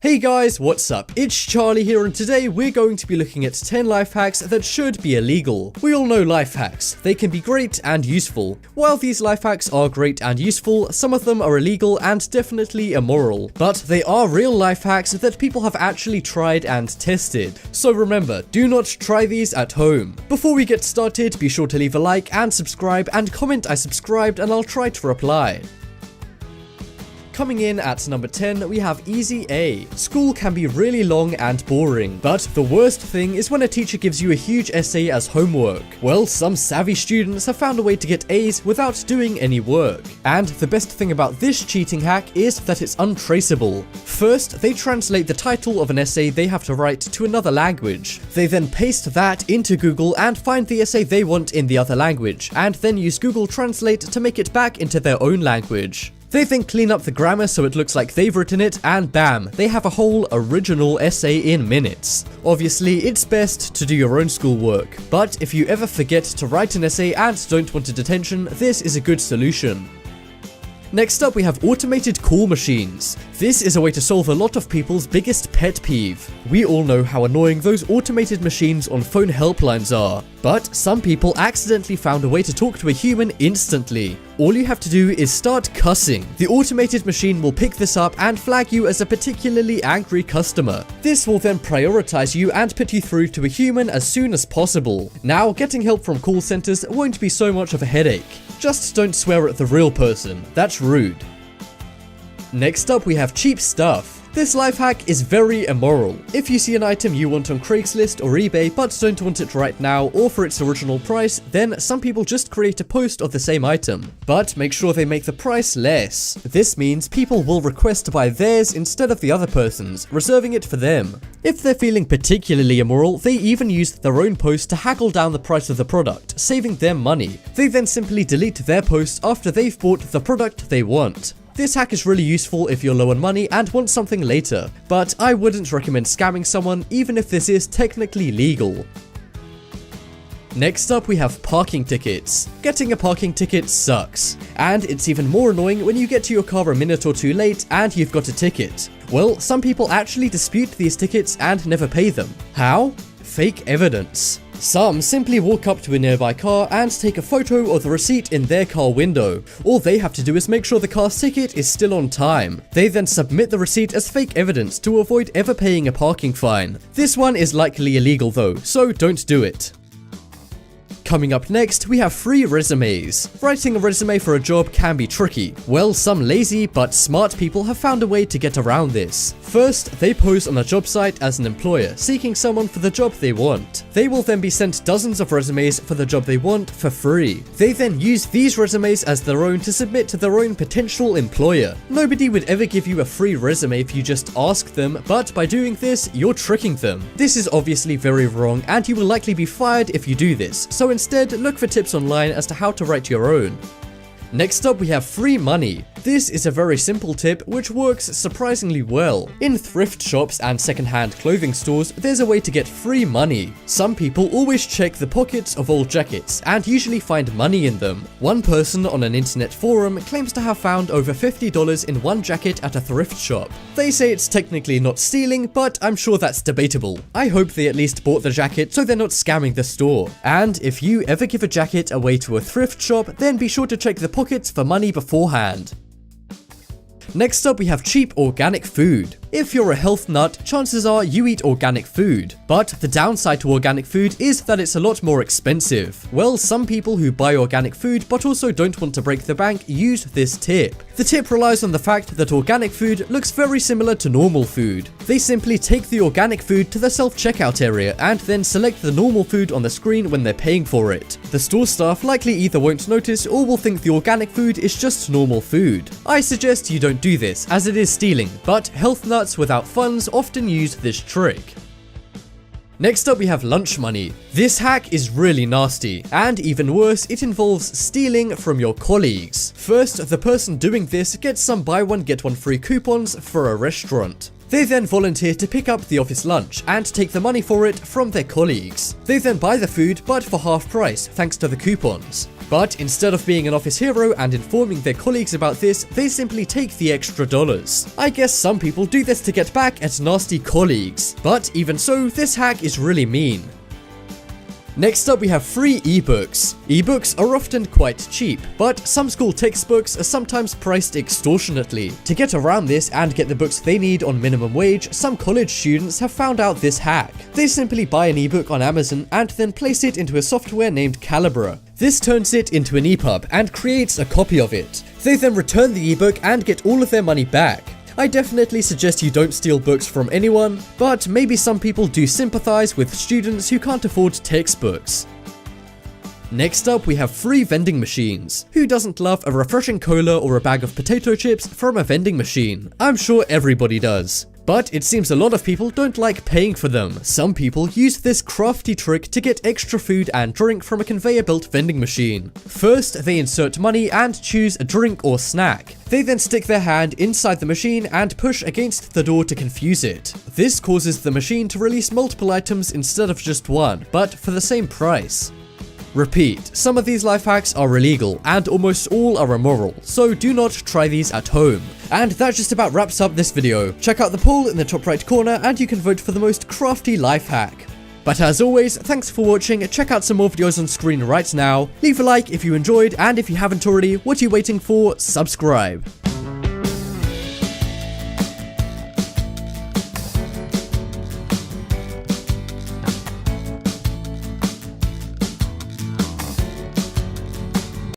Hey guys, what's up? It's Charlie here, and today we're going to be looking at 10 life hacks that should be illegal. We all know life hacks. They can be great and useful. While these life hacks are great and useful, some of them are illegal and definitely immoral. But they are real life hacks that people have actually tried and tested. So remember, do not try these at home. Before we get started, be sure to leave a like and subscribe and comment I subscribed and I'll try to reply. Coming in at number 10, we have Easy A. School can be really long and boring, but the worst thing is when a teacher gives you a huge essay as homework. Well, some savvy students have found a way to get A's without doing any work. And the best thing about this cheating hack is that it's untraceable. First, they translate the title of an essay they have to write to another language. They then paste that into Google and find the essay they want in the other language, and then use Google Translate to make it back into their own language. They then clean up the grammar so it looks like they've written it, and bam, they have a whole original essay in minutes. Obviously, it's best to do your own schoolwork, but if you ever forget to write an essay and don't want a detention, this is a good solution. Next up, we have automated call machines. This is a way to solve a lot of people's biggest pet peeve. We all know how annoying those automated machines on phone helplines are, but some people accidentally found a way to talk to a human instantly. All you have to do is start cussing. The automated machine will pick this up and flag you as a particularly angry customer. This will then prioritize you and put you through to a human as soon as possible. Now, getting help from call centers won't be so much of a headache. Just don't swear at the real person. That's rude. Next up, we have cheap stuff. This life hack is very immoral. If you see an item you want on Craigslist or eBay but don't want it right now or for its original price, then some people just create a post of the same item. But make sure they make the price less. This means people will request to buy theirs instead of the other person's, reserving it for them. If they're feeling particularly immoral, they even use their own post to haggle down the price of the product, saving them money. They then simply delete their posts after they've bought the product they want. This hack is really useful if you're low on money and want something later, but I wouldn't recommend scamming someone even if this is technically legal. Next up, we have parking tickets. Getting a parking ticket sucks, and it's even more annoying when you get to your car a minute or two late and you've got a ticket. Well, some people actually dispute these tickets and never pay them. How? Fake evidence. Some simply walk up to a nearby car and take a photo of the receipt in their car window. All they have to do is make sure the car's ticket is still on time. They then submit the receipt as fake evidence to avoid ever paying a parking fine. This one is likely illegal though, so don't do it. Coming up next, we have free resumes. Writing a resume for a job can be tricky. Well, some lazy but smart people have found a way to get around this. First, they pose on a job site as an employer, seeking someone for the job they want. They will then be sent dozens of resumes for the job they want for free. They then use these resumes as their own to submit to their own potential employer. Nobody would ever give you a free resume if you just ask them, but by doing this, you're tricking them. This is obviously very wrong, and you will likely be fired if you do this, so instead, look for tips online as to how to write your own. Next up, we have free money. This is a very simple tip which works surprisingly well. In thrift shops and second-hand clothing stores, there's a way to get free money. Some people always check the pockets of old jackets and usually find money in them. One person on an internet forum claims to have found over $50 in one jacket at a thrift shop. They say it's technically not stealing, but I'm sure that's debatable. I hope they at least bought the jacket so they're not scamming the store. And if you ever give a jacket away to a thrift shop, then be sure to check the pockets for money beforehand. Next up, we have cheap organic food. If you're a health nut, chances are you eat organic food. But the downside to organic food is that it's a lot more expensive. Well, some people who buy organic food but also don't want to break the bank use this tip. The tip relies on the fact that organic food looks very similar to normal food. They simply take the organic food to the self-checkout area and then select the normal food on the screen when they're paying for it. The store staff likely either won't notice or will think the organic food is just normal food. I suggest you don't do this as it is stealing, but health nuts without funds often use this trick. Next up, we have lunch money. This hack is really nasty, and even worse, it involves stealing from your colleagues. First, the person doing this gets some buy one get one free coupons for a restaurant. They then volunteer to pick up the office lunch and take the money for it from their colleagues. They then buy the food but for half price thanks to the coupons. But instead of being an office hero and informing their colleagues about this, they simply take the extra dollars. I guess some people do this to get back at nasty colleagues, but even so, this hack is really mean. Next up, we have free ebooks. Ebooks are often quite cheap, but some school textbooks are sometimes priced extortionately. To get around this and get the books they need on minimum wage, some college students have found out this hack. They simply buy an ebook on Amazon and then place it into a software named Calibra. This turns it into an EPUB and creates a copy of it. They then return the ebook and get all of their money back. I definitely suggest you don't steal books from anyone, but maybe some people do sympathize with students who can't afford textbooks. Next up, we have free vending machines. Who doesn't love a refreshing cola or a bag of potato chips from a vending machine? I'm sure everybody does. But it seems a lot of people don't like paying for them. Some people use this crafty trick to get extra food and drink from a conveyor-built vending machine. First, they insert money and choose a drink or snack. They then stick their hand inside the machine and push against the door to confuse it. This causes the machine to release multiple items instead of just one, but for the same price. Repeat, some of these life hacks are illegal and almost all are immoral, so do not try these at home. And that just about wraps up this video. Check out the poll in the top right corner and you can vote for the most crafty life hack. But as always, thanks for watching. Check out some more videos on screen right now. Leave a like if you enjoyed, and if you haven't already, what are you waiting for? Subscribe.